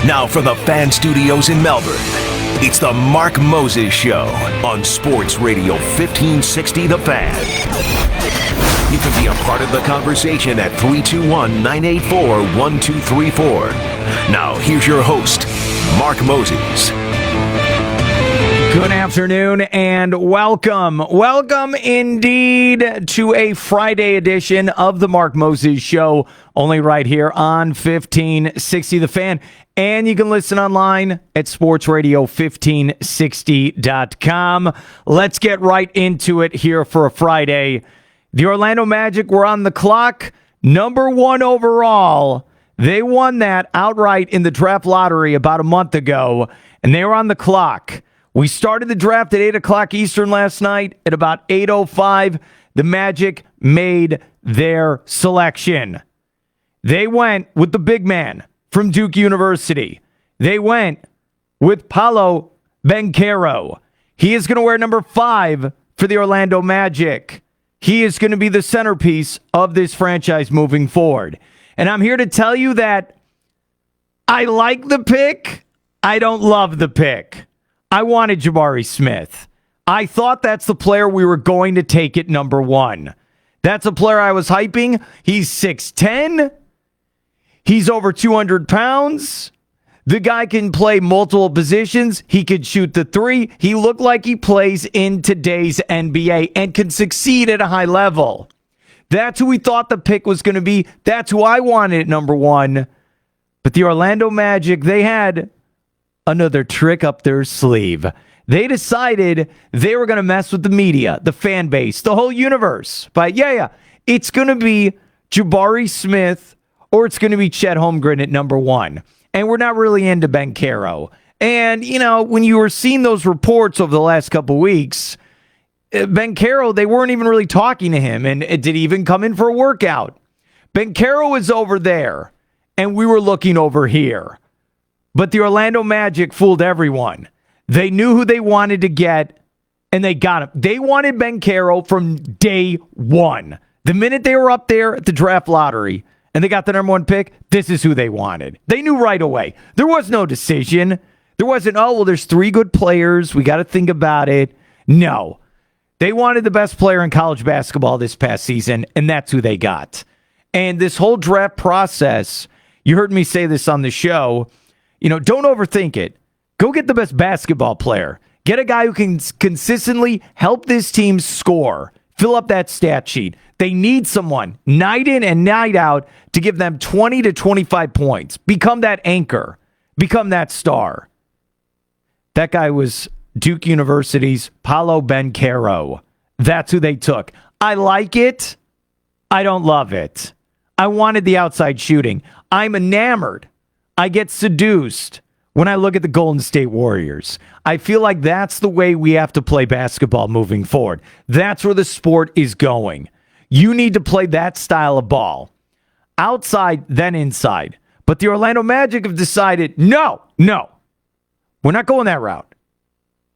Now from the Fan Studios in Melbourne, it's the Mark Moses Show on Sports Radio 1560 The Fan. You can be a part of the conversation at 321-984-1234. Now, here's your host, Mark Moses. Good afternoon and welcome. Welcome indeed to a Friday edition of the Mark Moses Show, only right here on 1560 The Fan. And you can listen online at sportsradio1560.com. Let's get right into it here for a Friday. The Orlando Magic were on the clock, number one overall. They won that outright in the draft lottery about a month ago, and they were on the clock. We started the draft at 8 o'clock Eastern last night. At about 8:05, the Magic made their selection. They went with the big man from Duke University. They went with Paolo Banchero. He is going to wear number 5 for the Orlando Magic. He is going to be the centerpiece of this franchise moving forward. And I'm here to tell you that I like the pick. I don't love the pick. I wanted Jabari Smith. I thought that's the player we were going to take at number 1. That's a player I was hyping. He's 6'10". He's over 200 pounds. The guy can play multiple positions. He could shoot the 3. He looked like he plays in today's NBA and can succeed at a high level. That's who we thought the pick was going to be. That's who I wanted at number 1. But the Orlando Magic, they had another trick up their sleeve. They decided they were going to mess with the media, the fan base, the whole universe. But it's going to be Jabari Smith or it's going to be Chet Holmgren at number 1. And we're not really into Banchero. And, when you were seeing those reports over the last couple weeks, Banchero, they weren't even really talking to him. And it did even come in for a workout. Banchero is over there, and we were looking over here. But the Orlando Magic fooled everyone. They knew who they wanted to get, and they got him. They wanted Banchero from day one. The minute they were up there at the draft lottery, and they got the number 1 pick, this is who they wanted. They knew right away. There was no decision. There wasn't, there's 3 good players. We got to think about it. No. They wanted the best player in college basketball this past season, and that's who they got. And this whole draft process, you heard me say this on the show, don't overthink it. Go get the best basketball player. Get a guy who can consistently help this team score. Fill up that stat sheet. They need someone night in and night out to give them 20 to 25 points. Become that anchor. Become that star. That guy was Duke University's Paolo Banchero. That's who they took. I like it. I don't love it. I wanted the outside shooting. I'm enamored. I get seduced when I look at the Golden State Warriors. I feel like that's the way we have to play basketball moving forward. That's where the sport is going. You need to play that style of ball. Outside, then inside. But the Orlando Magic have decided, no, we're not going that route.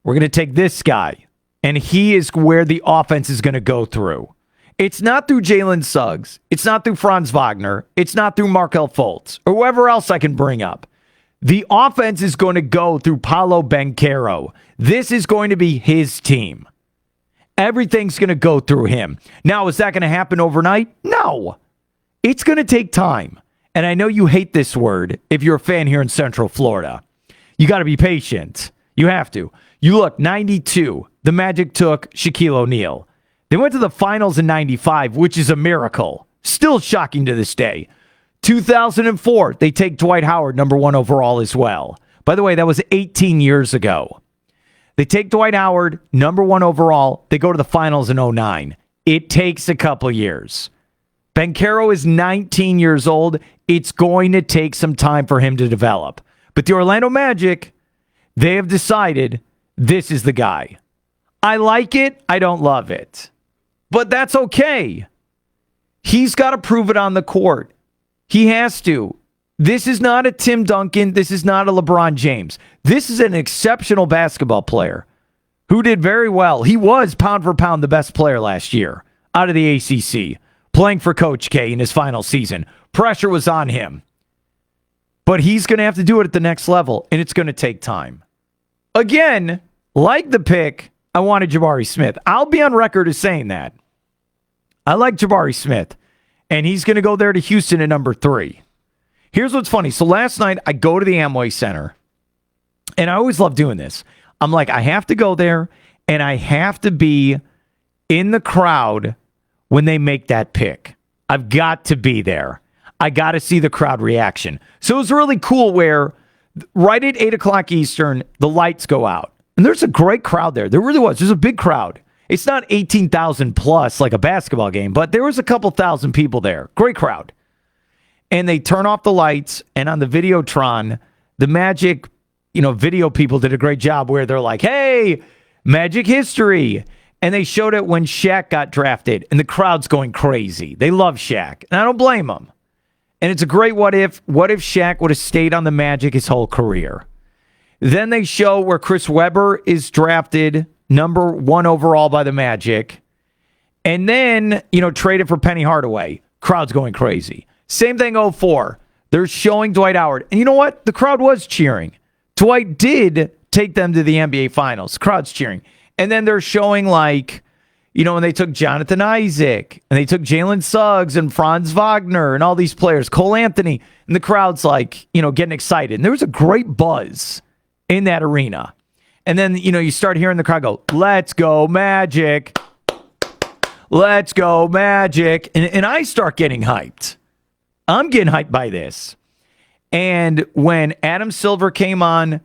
We're going to take this guy, and he is where the offense is going to go through. It's not through Jalen Suggs. It's not through Franz Wagner. It's not through Markelle Fultz or whoever else I can bring up. The offense is going to go through Paolo Banchero. This is going to be his team. Everything's going to go through him. Now, is that going to happen overnight? No. It's going to take time. And I know you hate this word if you're a fan here in Central Florida. You got to be patient. You have to. You look, 92, the Magic took Shaquille O'Neal. They went to the finals in 95, which is a miracle. Still shocking to this day. 2004, they take Dwight Howard, number 1 overall as well. By the way, that was 18 years ago. They take Dwight Howard, number 1 overall. They go to the finals in 09. It takes a couple years. Banchero is 19 years old. It's going to take some time for him to develop. But the Orlando Magic, they have decided this is the guy. I like it. I don't love it. But that's okay. He's got to prove it on the court. He has to. This is not a Tim Duncan. This is not a LeBron James. This is an exceptional basketball player who did very well. He was pound for pound the best player last year out of the ACC, playing for Coach K in his final season. Pressure was on him. But he's going to have to do it at the next level, and it's going to take time. Again, like the pick, I wanted Jabari Smith. I'll be on record as saying that. I like Jabari Smith, and he's going to go there to Houston at number 3. Here's what's funny. So last night, I go to the Amway Center, and I always love doing this. I'm like, I have to go there, and I have to be in the crowd when they make that pick. I've got to be there. I got to see the crowd reaction. So it was really cool where right at 8 o'clock Eastern, the lights go out. And there's a great crowd there. There really was. There's a big crowd. It's not 18,000 plus like a basketball game, but there was a couple thousand people there. Great crowd. And they turn off the lights, and on the Videotron, the Magic, video people did a great job where they're like, hey, Magic history. And they showed it when Shaq got drafted, and the crowd's going crazy. They love Shaq, and I don't blame them. And it's a great what if. What if Shaq would have stayed on the Magic his whole career? Then they show where Chris Webber is drafted number 1 overall by the Magic. And then, traded for Penny Hardaway. Crowd's going crazy. Same thing 2004. They're showing Dwight Howard. And you know what? The crowd was cheering. Dwight did take them to the NBA Finals. Crowd's cheering. And then they're showing when they took Jonathan Isaac and they took Jalen Suggs and Franz Wagner and all these players, Cole Anthony, and the crowd's getting excited. And there was a great buzz in that arena. And then, you start hearing the crowd go, let's go Magic. Let's go Magic. And I start getting hyped. I'm getting hyped by this. And when Adam Silver came on,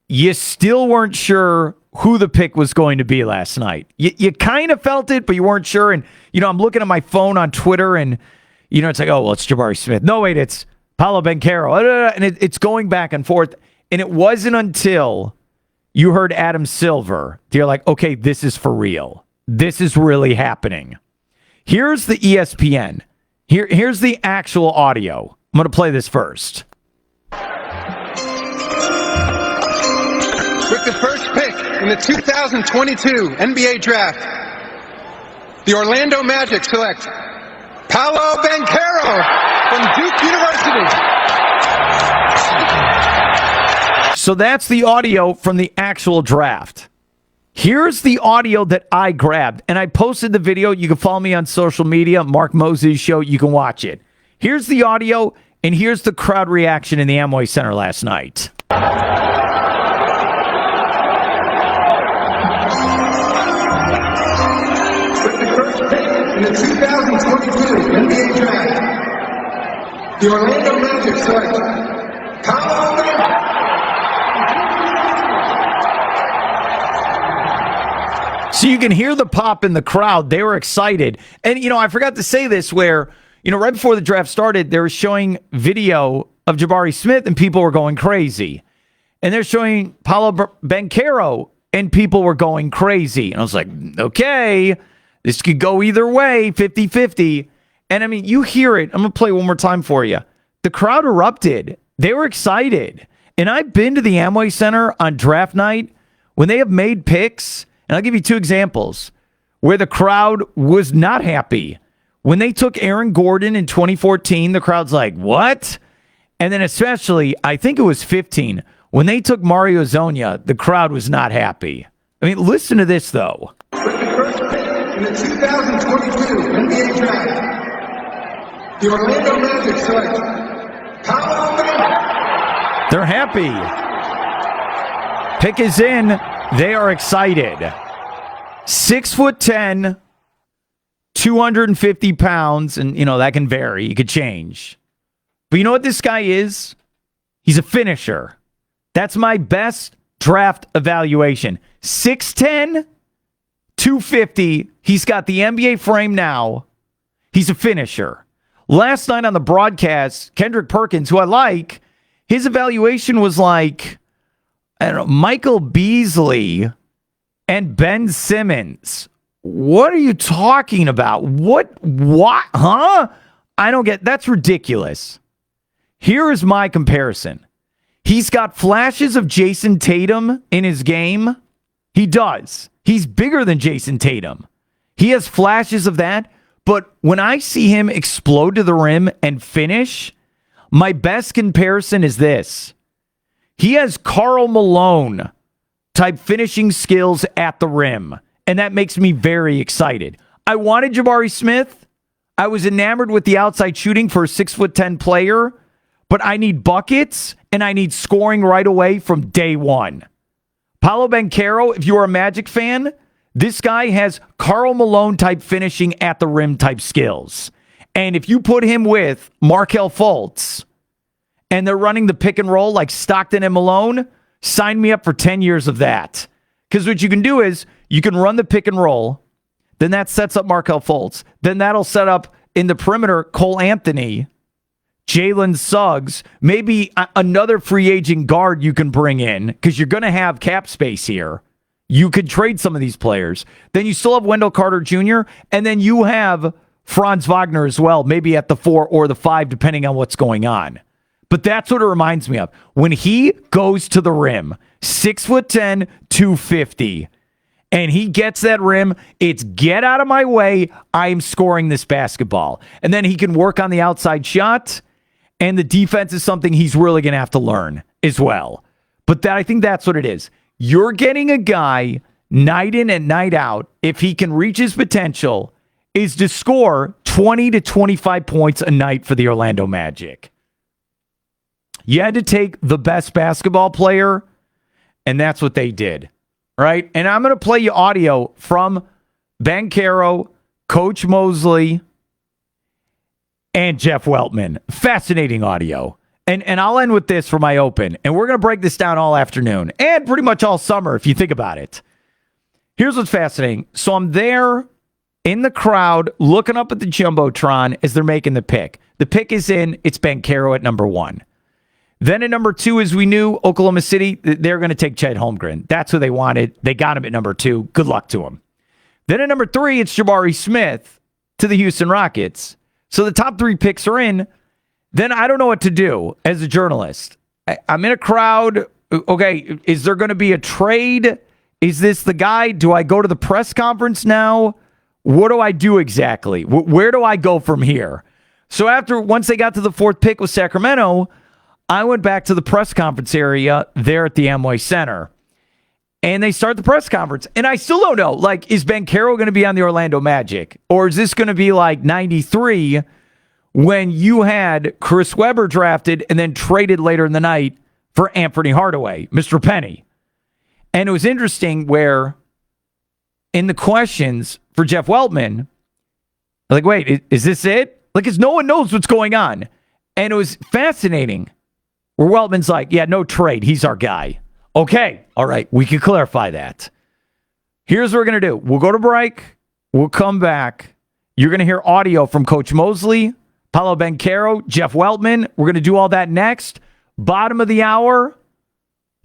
you still weren't sure who the pick was going to be last night. You kind of felt it, but you weren't sure. And, I'm looking at my phone on Twitter and, it's like, oh, well, it's Jabari Smith. No, wait, it's Paolo Banchero. And it's going back and forth. And it wasn't until you heard Adam Silver, you're like, okay, this is for real. This is really happening. Here's the ESPN. Here's the actual audio. I'm going to play this first. With the first pick in the 2022 NBA Draft, the Orlando Magic select Paolo Banchero from Duke University. So that's the audio from the actual draft. Here's the audio that I grabbed, and I posted the video. You can follow me on social media, Mark Moses Show. You can watch it. Here's the audio, and here's the crowd reaction in the Amway Center last night. In the 2022 NBA Draft, the Orlando Magic select Paolo Banchero. So you can hear the pop in the crowd. They were excited. And, I forgot to say this where, right before the draft started, they were showing video of Jabari Smith and people were going crazy. And they're showing Paolo Banchero and people were going crazy. And I was like, okay, this could go either way, 50-50. And, you hear it. I'm going to play one more time for you. The crowd erupted. They were excited. And I've been to the Amway Center on draft night when they have made picks. And I'll give you 2 examples where the crowd was not happy. When they took Aaron Gordon in 2014, the crowd's like, what? And then especially, I think it was 15, when they took Mario Zonia, the crowd was not happy. Listen to this, though. With the first pick in the 2022 NBA Draft, the Orlando Magic select Paolo Banchero. They're happy. Pick is in. They are excited. 6'10", 250 pounds, and that can vary. You could change. But you know what this guy is? He's a finisher. That's my best draft evaluation. 6'10", 250. He's got the NBA frame now. He's a finisher. Last night on the broadcast, Kendrick Perkins, who I like, his evaluation was like, I don't know, Michael Beasley and Ben Simmons. What are you talking about? What? Huh? I don't get, that's ridiculous. Here is my comparison. He's got flashes of Jason Tatum in his game. He does. He's bigger than Jason Tatum. He has flashes of that. But when I see him explode to the rim and finish, My best comparison is this. He has Karl Malone type finishing skills at the rim, and that makes me very excited. I wanted Jabari Smith. I was enamored with the outside shooting for a 6'10" player, but I need buckets and I need scoring right away from day one. Paolo Banchero, if you're a Magic fan, this guy has Karl Malone type finishing at the rim type skills. And if you put him with Markelle Fultz and they're running the pick and roll like Stockton and Malone, sign me up for 10 years of that. Because what you can do is you can run the pick and roll, then that sets up Markelle Fultz. Then that'll set up in the perimeter Cole Anthony, Jalen Suggs, maybe another free agent guard you can bring in because you're going to have cap space here. You could trade some of these players. Then you still have Wendell Carter Jr., and then you have Franz Wagner as well, maybe at the 4 or the 5, depending on what's going on. But that's what it reminds me of. When he goes to the rim, 6'10", 250, and he gets that rim, it's get out of my way, I'm scoring this basketball. And then he can work on the outside shot, and the defense is something he's really going to have to learn as well. But I think that's what it is. You're getting a guy night in and night out, if he can reach his potential, is to score 20 to 25 points a night for the Orlando Magic. You had to take the best basketball player, and that's what they did, right? And I'm going to play you audio from Banchero, Coach Mosley, and Jeff Weltman. Fascinating audio. And I'll end with this for my open. And we're going to break this down all afternoon and pretty much all summer if you think about it. Here's what's fascinating. So I'm there in the crowd looking up at the Jumbotron as they're making the pick. The pick is in. It's Banchero at number 1. Then at number 2, as we knew, Oklahoma City, they're going to take Chet Holmgren. That's who they wanted. They got him at number 2. Good luck to him. Then at number 3, it's Jabari Smith to the Houston Rockets. So the top 3 picks are in. Then I don't know what to do as a journalist. I'm in a crowd. Okay, is there going to be a trade? Is this the guy? Do I go to the press conference now? What do I do exactly? Where do I go from here? So once they got to the 4th pick with Sacramento, I went back to the press conference area there at the Amway Center. And they start the press conference. And I still don't know, like, is Banchero going to be on the Orlando Magic? Or is this going to be like 93 when you had Chris Webber drafted and then traded later in the night for Anthony Hardaway, Mr. Penny? And it was interesting where in the questions for Jeff Weltman, like, wait, is this it? Like, because no one knows what's going on. And it was fascinating where Weltman's like, yeah, no trade. He's our guy. Okay. All right. We can clarify that. Here's what we're going to do. We'll go to break. We'll come back. You're going to hear audio from Coach Mosley, Paolo Banchero, Jeff Weltman. We're going to do all that next. Bottom of the hour,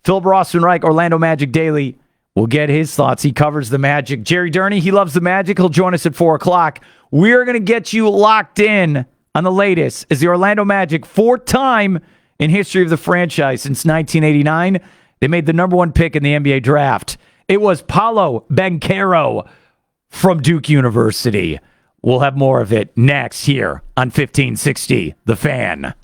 Phil Rossman-Reich, Orlando Magic Daily. We'll get his thoughts. He covers the Magic. Jerry Durney, he loves the Magic. He'll join us at 4 o'clock. We're going to get you locked in on the latest as the Orlando Magic, 4th time in history of the franchise since 1989. They made the number 1 pick in the NBA draft. It was Paolo Banchero from Duke University. We'll have more of it next here on 1560 The Fan.